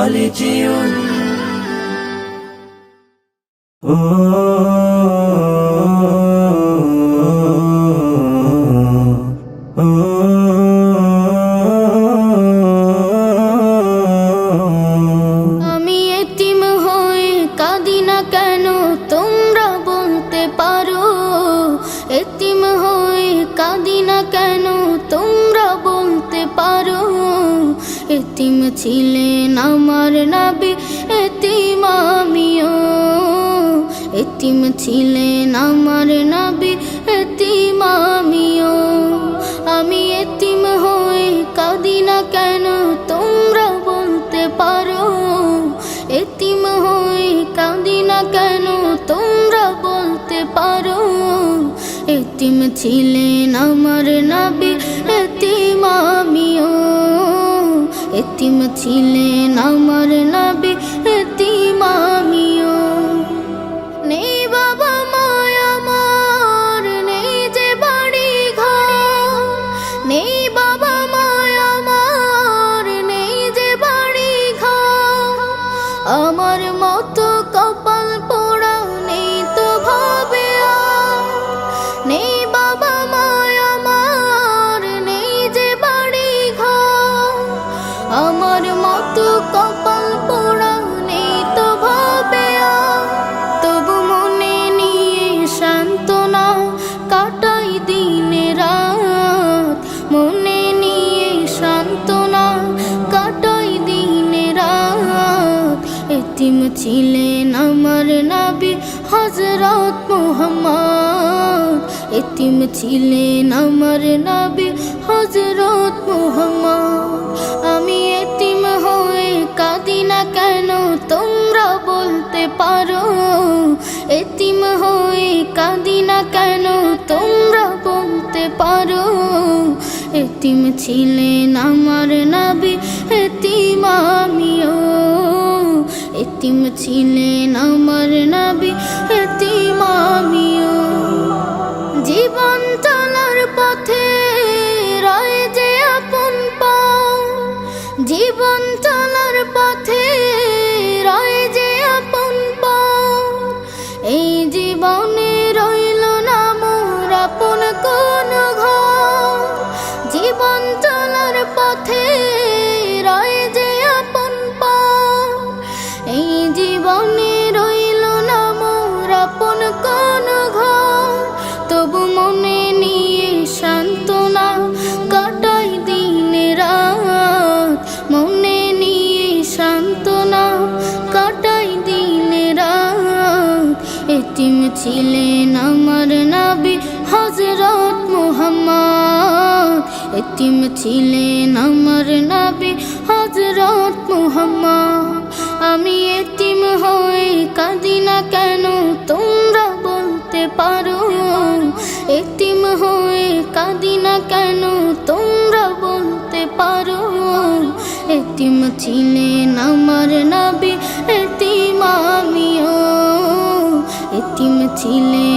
خالديون আমি এতিম হয়ে কাঁদি না কেন তোমরা বলতে পারো, এতিম হয়ে কাঁদি না কেন তোমরা বলতে পারো। এতিম ছিলেন আমার নবী, এতিম আমিও। এতিম ছিলেন আমার নবী, এতিম আমিও। আমি এতিম হয়ে কাঁদি না কেন তোমরা বলতে পারো, এতিম হয়ে কাঁদি না কেন তোমরা বলতে পারো। এতিম ছিলেন আমার নবী, এতিম আমিও। এতিম ছিলেন আমার নবী, এতিম আমিও। নেই বাবা মায় আমার, নেই যে বাড়ি ঘর, নেই বাবা মায় আমার, নেই যে বাড়ি ঘর। আমার মতো কপাল পোড়া নেই তো ভাবে আর, নেই বাবা মায় আমার, নেই যে বাড়ি ঘর। আমার মতো কপাল পোড়া নেই তো ভাবে আর, তবু মনে নিয়ে সান্ত্বনা কাটাই দিনে রাত। মনে নিয়ে সান্ত্বনা কাটাই দিনে রাত। এতিম ছিলেন আমার নবী হযরত মুহাম্মদ, এতিম ছিলেন আমার নবী হযরত মুহাম্মদ। আমি এতিম হয়ে কাঁদি না কেন তোমরা বলতে পারো, এতিম হয়ে কাঁদি না কেন তোমরা বলতে পারো। এতিম ছিলেন আমার নবী, এতিম আমিও। এতিম ছিলেন আমার নবী, এতিম আমিও। জীবন চলার পথে রয় যে আপন পাও, জীবন চলার পথে রয় যে আপন পাও। এই জীবনে রইল না মোর আপন কোন ঘর, জীবন চলার পথে রয় যে আপন পাও। এই জীবনে রইল না মোর আপন কোন ঘর, তবু মনে নিয়ে সান্ত্বনা কাটাই দিনে রাত। মনে নিয়ে সান্ত্বনা কাটাই দিনে রাত। এতিম ছিলেন আমার নবী হযরত মুহাম্মদ, এতিম ছিলেন আমার নবী হযরত মুহাম্মদ। আমি এতিম হয়ে কাঁদি না কেন তোমরা বলতে পারো, এতিম হয়ে কাঁদি না কেন তোমরা বলতে পারো। এতিম ছিলেন আমার নবী, এতিম আমিও। এতিম ছিলেন